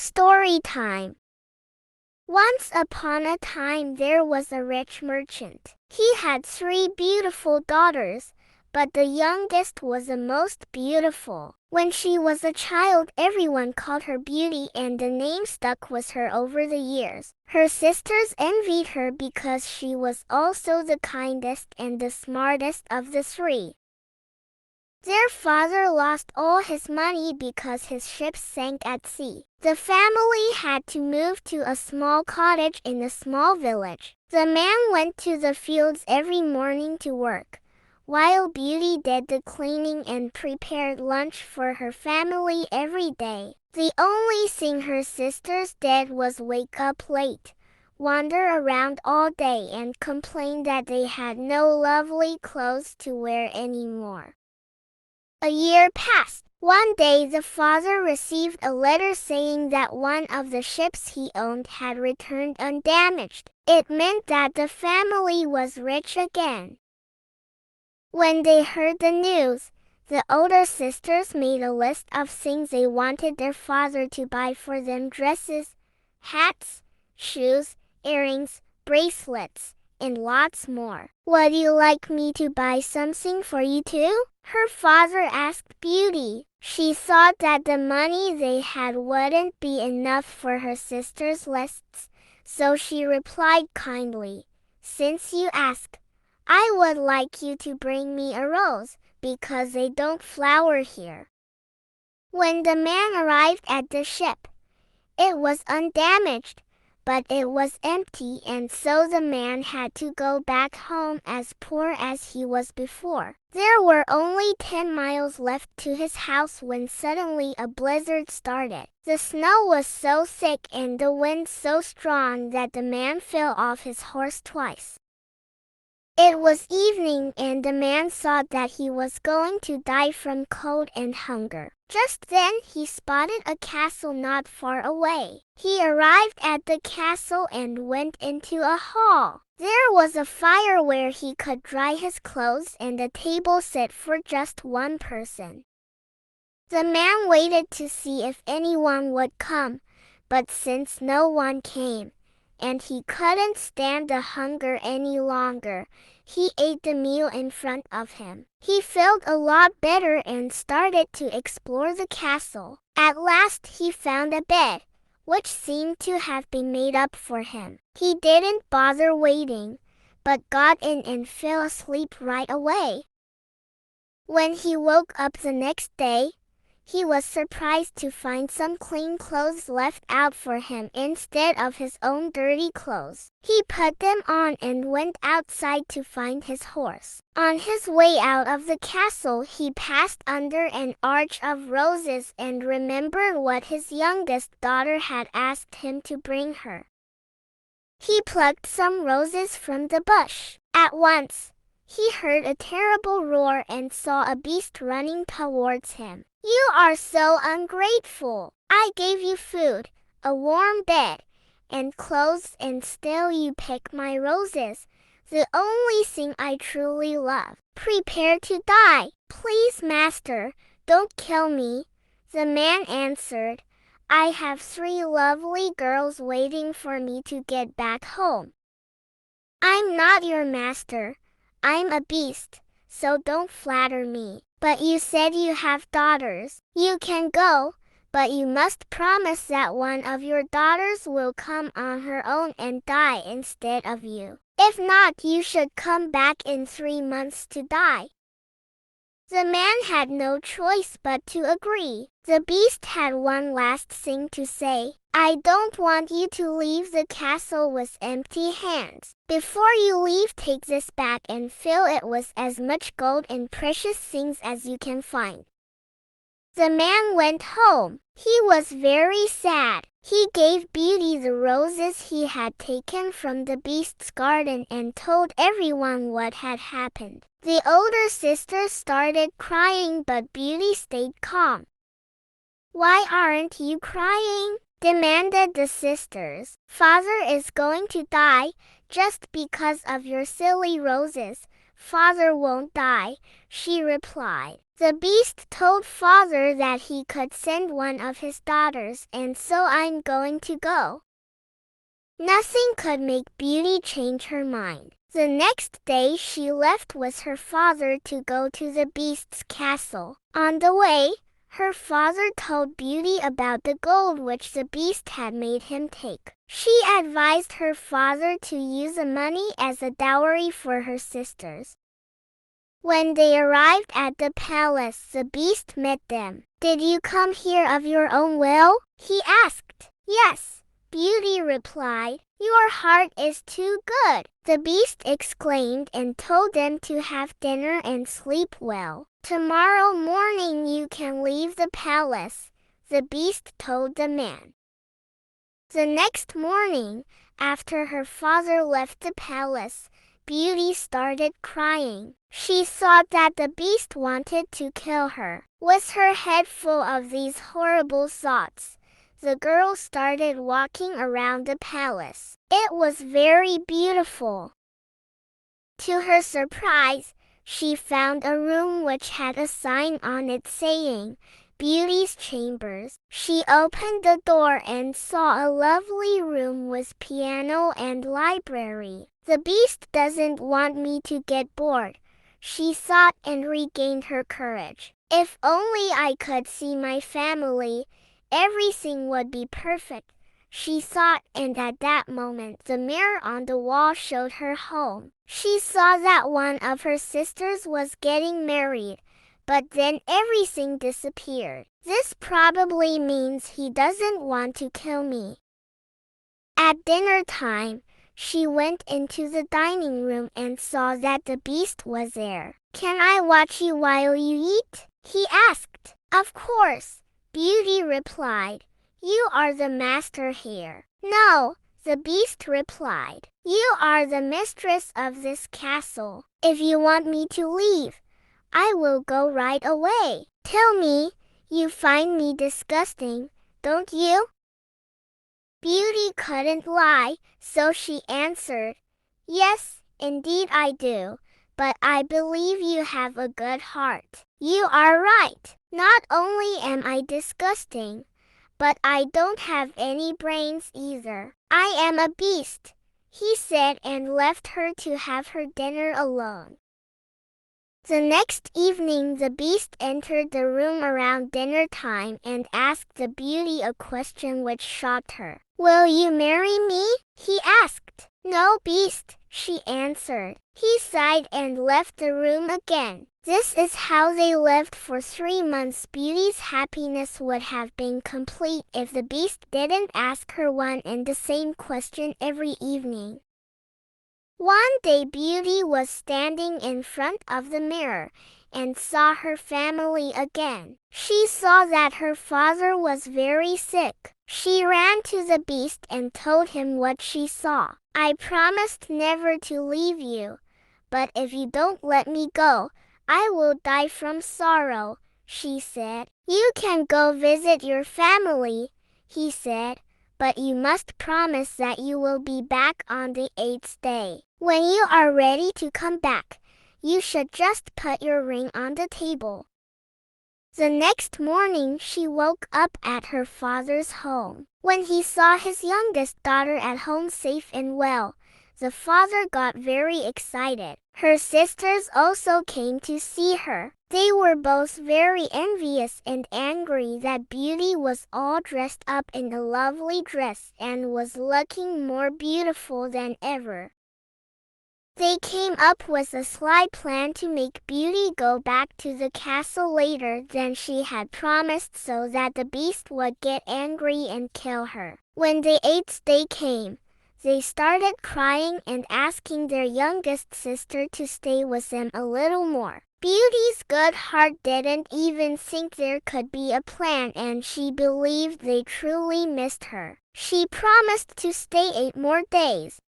Story time. Once upon a time there was a rich merchant. He had 3 beautiful daughters, but the youngest was the most beautiful. When she was a child, everyone called her Beauty, and the name stuck with her over the years. Her sisters envied her because she was also the kindest and the smartest of the 3. Their father lost all his money because his ship sank at sea. The family had to move to a small cottage in a small village. The man went to the fields every morning to work, while Beauty did the cleaning and prepared lunch for her family every day. The only thing her sisters did was wake up late, wander around all day, and complain that they had no lovely clothes to wear anymore. A year passed. One day the father received a letter saying that one of the ships he owned had returned undamaged. It meant that the family was rich again. When they heard the news, the older sisters made a list of things they wanted their father to buy for them: dresses, hats, shoes, earrings, bracelets, and lots more. "Would you like me to buy something for you too?" her father asked Beauty. She thought that the money they had wouldn't be enough for her sisters' lists, so she replied kindly, "Since you ask, I would like you to bring me a rose, because they don't flower here." When the man arrived at the ship, it was undamaged, but it was empty, and so the man had to go back home as poor as he was before. There were only 10 miles left to his house when suddenly a blizzard started. The snow was so thick and the wind so strong that the man fell off his horse twice. It was evening, and the man thought that he was going to die from cold and hunger. Just then he spotted a castle not far away. He arrived at the castle and went into a hall. There was a fire where he could dry his clothes and a table set for just one person. The man waited to see if anyone would come, but since no one came, and he couldn't stand the hunger any longer, he ate the meal in front of him. He felt a lot better and started to explore the castle. At last he found a bed, which seemed to have been made up for him. He didn't bother waiting, but got in and fell asleep right away. When he woke up the next day, he was surprised to find some clean clothes left out for him instead of his own dirty clothes. He put them on and went outside to find his horse. On his way out of the castle, he passed under an arch of roses and remembered what his youngest daughter had asked him to bring her. He plucked some roses from the bush. At once, he heard a terrible roar and saw a beast running towards him. "You are so ungrateful! I gave you food, a warm bed, and clothes, and still you pick my roses, the only thing I truly love. Prepare to die." "Please, master, don't kill me," the man answered. "I have 3 lovely girls waiting for me to get back home." "I'm not your master. I'm a beast, so don't flatter me." "But you said you have daughters." "You can go, but you must promise that one of your daughters will come on her own and die instead of you. If not, you should come back in 3 months to die." The man had no choice but to agree. The beast had one last thing to say. "I don't want you to leave the castle with empty hands. Before you leave, take this bag and fill it with as much gold and precious things as you can find." The man went home. He was very sad. He gave Beauty the roses he had taken from the beast's garden and told everyone what had happened. The older sisters started crying, but Beauty stayed calm. "Why aren't you crying?" demanded the sisters. "Father is going to die just because of your silly roses." "Father won't die," she replied. The Beast told Father that he could send one of his daughters, and so I'm going to go. Nothing could make Beauty change her mind. The next day she left with her father to go to the Beast's castle. On the way, her father told Beauty about the gold which the Beast had made him take. She advised her father to use the money as a dowry for her sisters. When they arrived at the palace, the Beast met them. "Did you come here of your own will?" he asked. "Yes," Beauty replied. "Your heart is too good," the Beast exclaimed, and told them to have dinner and sleep well. "Tomorrow morning you can leave the palace," the Beast told the man. The next morning, after her father left the palace, Beauty started crying. She thought that the Beast wanted to kill her. With her head full of these horrible thoughts, the girl started walking around the palace. It was very beautiful. To her surprise, she found a room which had a sign on it saying, "Beauty's Chambers." She opened the door and saw a lovely room with piano and library. "The Beast doesn't want me to get bored," she thought, and regained her courage. "If only I could see my family, everything would be perfect," she thought, and at that moment the mirror on the wall showed her home. She saw that one of her sisters was getting married, but then everything disappeared. "This probably means he doesn't want to kill me." At dinner time, she went into the dining room and saw that the Beast was there. "Can I watch you while you eat?" he asked. "Of course," Beauty replied. "You are the master here." "No," the Beast replied. "You are the mistress of this castle. If you want me to leave, I will go right away." "Tell me, you find me disgusting, don't you?" Beauty couldn't lie, so she answered, "Yes, indeed I do, but I believe you have a good heart." "You are right. Not only am I disgusting, but I don't have any brains either. I am a beast," he said, and left her to have her dinner alone. The next evening the Beast entered the room around dinner time and asked the Beauty a question which shocked her. "Will you marry me?" he asked. "No, Beast," she answered. He sighed and left the room again. This is how they lived for 3 months. Beauty's happiness would have been complete if the Beast didn't ask her one and the same question every evening. One day Beauty was standing in front of the mirror and saw her family again. She saw that her father was very sick. She ran to the Beast and told him what she saw. "I promised never to leave you, but if you don't let me go, I will die from sorrow," she said. "You can go visit your family," he said, "but you must promise that you will be back on the 8th day. When you are ready to come back, you should just put your ring on the table." The next morning she woke up at her father's home. When he saw his youngest daughter at home safe and well, the father got very excited. Her sisters also came to see her. They were both very envious and angry that Beauty was all dressed up in a lovely dress and was looking more beautiful than ever. They came up with a sly plan to make Beauty go back to the castle later than she had promised so that the Beast would get angry and kill her. When the 8th day came, they started crying and asking their youngest sister to stay with them a little more. Beauty's good heart didn't even think there could be a plan, and she believed they truly missed her. She promised to stay 8 more days.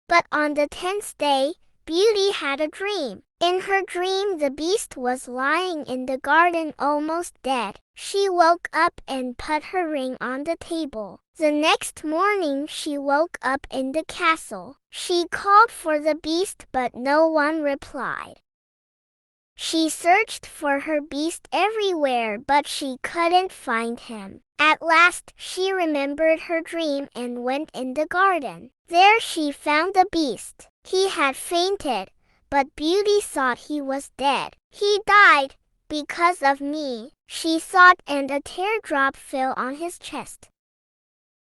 But on the 10th day, Beauty had a dream. In her dream, the Beast was lying in the garden almost dead. She woke up and put her ring on the table. The next morning she woke up in the castle. She called for the Beast, but no one replied. She searched for her beast everywhere, but she couldn't find him. At last, she remembered her dream and went in the garden. There she found the beast. He had fainted, but Beauty thought he was dead. "He died because of me," she thought, and a teardrop fell on his chest.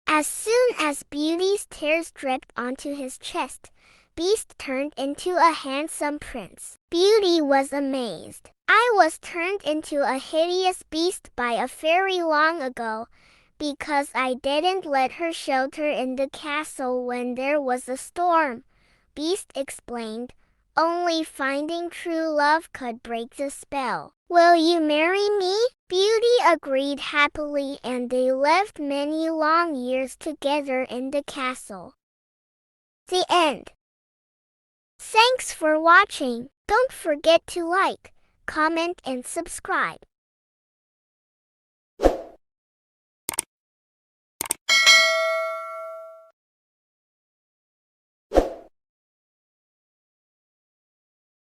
As soon as Beauty's tears dripped onto his chest, Beast turned into a handsome prince. Beauty was amazed. "I was turned into a hideous beast by a fairy long ago, because I didn't let her shelter in the castle when there was a storm," Beast explained. "Only finding true love could break the spell." "Will you marry me?" Beauty agreed happily, and they lived many long years together in the castle. The end. Thanks for watching. Don't forget to like, comment, and subscribe.